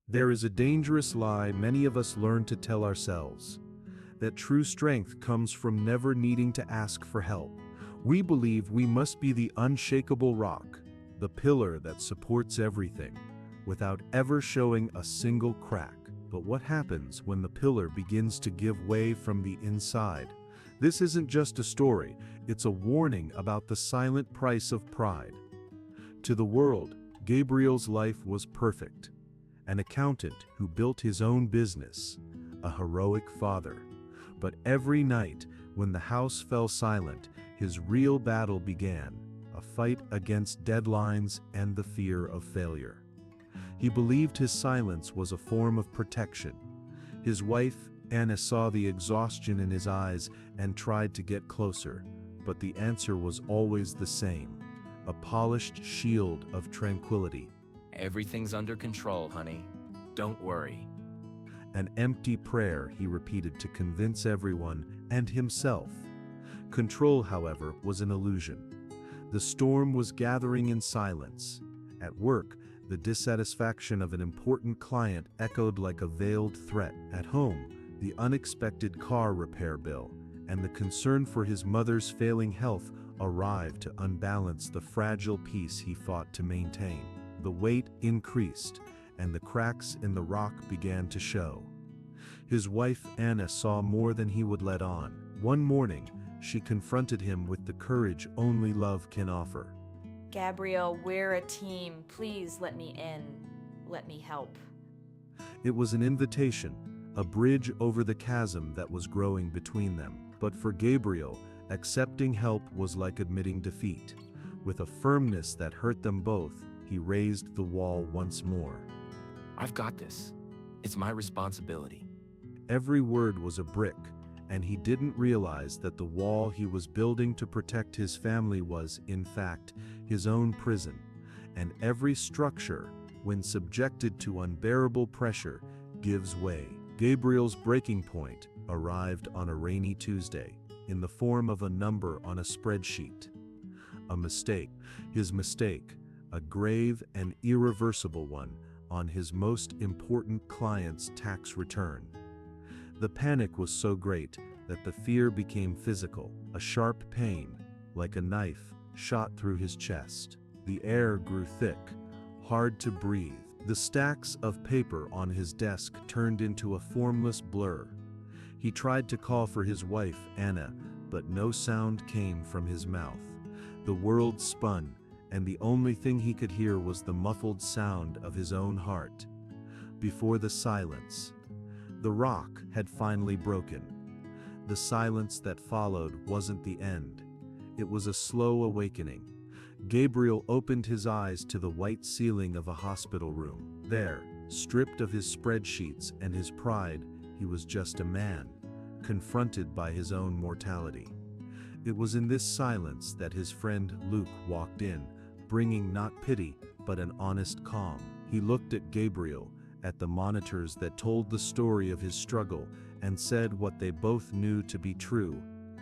There is a dangerous lie many of us learn to tell ourselves, that true strength comes from never needing to ask for help. We believe we must be the unshakable rock, the pillar that supports everything, without ever showing a single crack. But what happens when the pillar begins to give way from the inside? This isn't just a story, it's a warning about the silent price of pride. To the world, Gabriel's life was perfect. An accountant who built his own business, a heroic father. But every night, when the house fell silent, his real battle began, a fight against deadlines and the fear of failure. He believed his silence was a form of protection. His wife, Anna, saw the exhaustion in his eyes and tried to get closer, but the answer was always the same, a polished shield of tranquility. Everything's under control, honey. Don't worry. An empty prayer he repeated to convince everyone and himself. Control, however, was an illusion. The storm was gathering in silence. At work, the dissatisfaction of an important client echoed like a veiled threat. At home, the unexpected car repair bill and the concern for his mother's failing health arrived to unbalance the fragile peace he fought to maintain. The weight increased, and the cracks in the rock began to show. His wife Anna saw more than he would let on. One morning, she confronted him with the courage only love can offer. Gabriel, we're a team. Please let me in. Let me help. It was an invitation, a bridge over the chasm that was growing between them. But for Gabriel, accepting help was like admitting defeat. With a firmness that hurt them both, he raised the wall once more. I've got this. It's my responsibility. Every word was a brick, and he didn't realize that the wall he was building to protect his family was, in fact, his own prison. And every structure, when subjected to unbearable pressure, gives way. Gabriel's breaking point arrived on a rainy Tuesday, in the form of a number on a spreadsheet. A mistake, his mistake, a grave and irreversible one, on his most important client's tax return. The panic was so great that the fear became physical, a sharp pain, like a knife, shot through his chest. The air grew thick, hard to breathe. The stacks of paper on his desk turned into a formless blur. He tried to call for his wife, Anna, but no sound came from his mouth. The world spun, and the only thing he could hear was the muffled sound of his own heart. Before the silence, the rock had finally broken. The silence that followed wasn't the end. It was a slow awakening. Gabriel opened his eyes to the white ceiling of a hospital room. There, stripped of his spreadsheets and his pride, he was just a man, confronted by his own mortality. It was in this silence that his friend Luke walked in, bringing not pity, but an honest calm. He looked at Gabriel, at the monitors that told the story of his struggle, and said what they both knew to be true.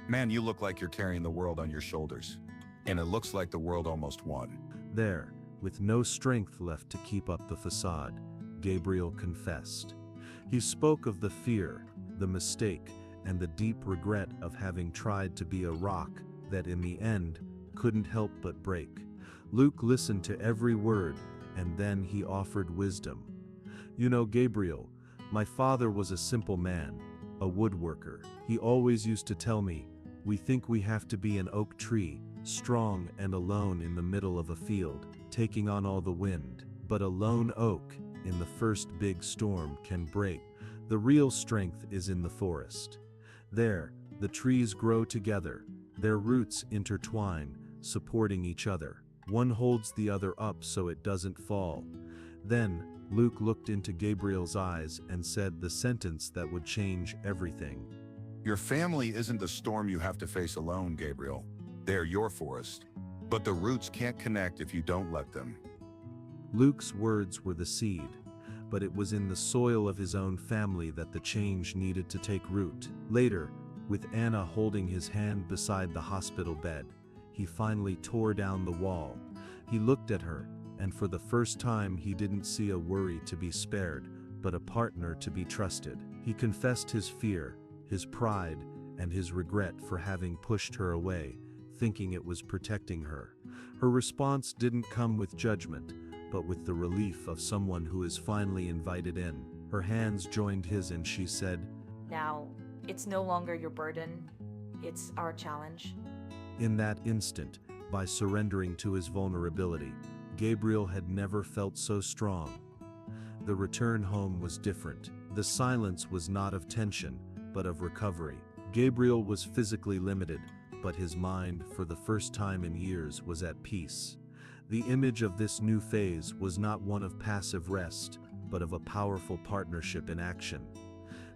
Man, you look like you're carrying the world on your shoulders. And it looks like the world almost won. There, with no strength left to keep up the facade, Gabriel confessed. He spoke of the fear, the mistake, and the deep regret of having tried to be a rock that in the end couldn't help but break. Luke listened to every word, and then he offered wisdom. You know, Gabriel, my father was a simple man, a woodworker. He always used to tell me, we think we have to be an oak tree, strong and alone in the middle of a field, taking on all the wind. But a lone oak, in the first big storm, can break. The real strength is in the forest. There, the trees grow together, their roots intertwine, supporting each other. One holds the other up so it doesn't fall. Then, Luke looked into Gabriel's eyes and said the sentence that would change everything. Your family isn't the storm you have to face alone, Gabriel. They're your forest. But the roots can't connect if you don't let them. Luke's words were the seed, but it was in the soil of his own family that the change needed to take root. Later, with Anna holding his hand beside the hospital bed, he finally tore down the wall. He looked at her, and for the first time he didn't see a worry to be spared, but a partner to be trusted. He confessed his fear, his pride, and his regret for having pushed her away, thinking it was protecting her. Her response didn't come with judgment, but with the relief of someone who is finally invited in. Her hands joined his and she said, Now, it's no longer your burden, it's our challenge. in that instant, by surrendering to his vulnerability, Gabriel had never felt so strong. The return home was different. The silence was not of tension, but of recovery. Gabriel was physically limited, but his mind, for the first time in years, was at peace. The image of this new phase was not one of passive rest, but of a powerful partnership in action.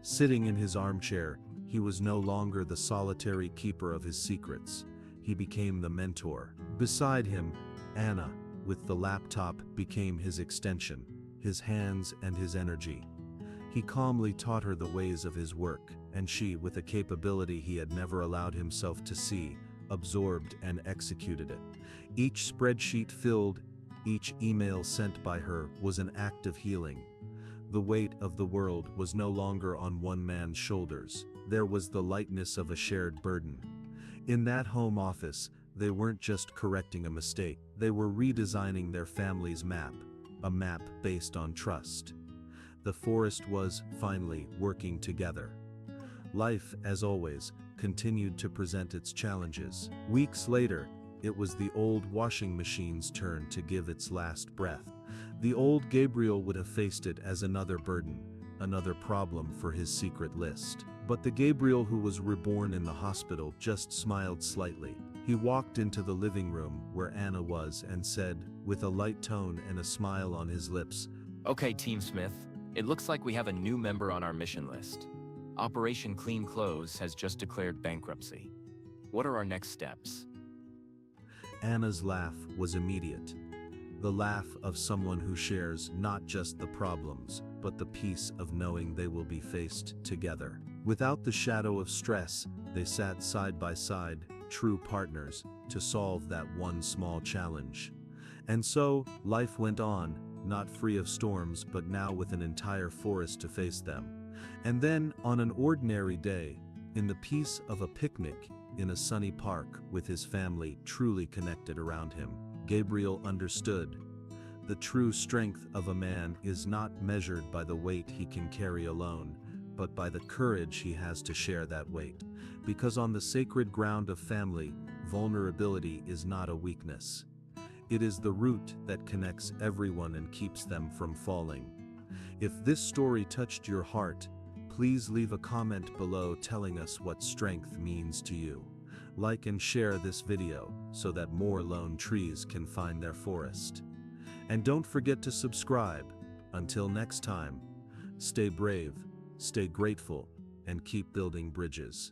Sitting in his armchair, he was no longer the solitary keeper of his secrets. He became the mentor. Beside him, Anna, with the laptop, became his extension, his hands and his energy. He calmly taught her the ways of his work, and she, with a capability he had never allowed himself to see, absorbed and executed it. Each spreadsheet filled, each email sent by her was an act of healing. The weight of the world was no longer on one man's shoulders. There was the lightness of a shared burden. In that home office, they weren't just correcting a mistake, they were redesigning their family's map, a map based on trust. The forest was, finally, working together. Life, as always, continued to present its challenges. Weeks later, it was the old washing machine's turn to give its last breath. The old Gabriel would have faced it as another burden, another problem for his secret list. But the Gabriel who was reborn in the hospital just smiled slightly. He walked into the living room where Anna was and said, with a light tone and a smile on his lips, Okay, Team Smith, it looks like we have a new member on our mission list. Operation Clean Clothes has just declared bankruptcy. What are our next steps? Anna's laugh was immediate. The laugh of someone who shares not just the problems, but the peace of knowing they will be faced together. Without the shadow of stress, they sat side by side, true partners, to solve that one small challenge. And so, life went on, not free of storms, but now with an entire forest to face them. And then, on an ordinary day, in the peace of a picnic, in a sunny park, with his family truly connected around him, Gabriel understood. The true strength of a man is not measured by the weight he can carry alone, but by the courage he has to share that weight. Because on the sacred ground of family, vulnerability is not a weakness. It is the root that connects everyone and keeps them from falling. If this story touched your heart, please leave a comment below telling us what strength means to you. Like and share this video so that more lone trees can find their forest. And don't forget to subscribe. Until next time, stay brave, stay grateful, and keep building bridges.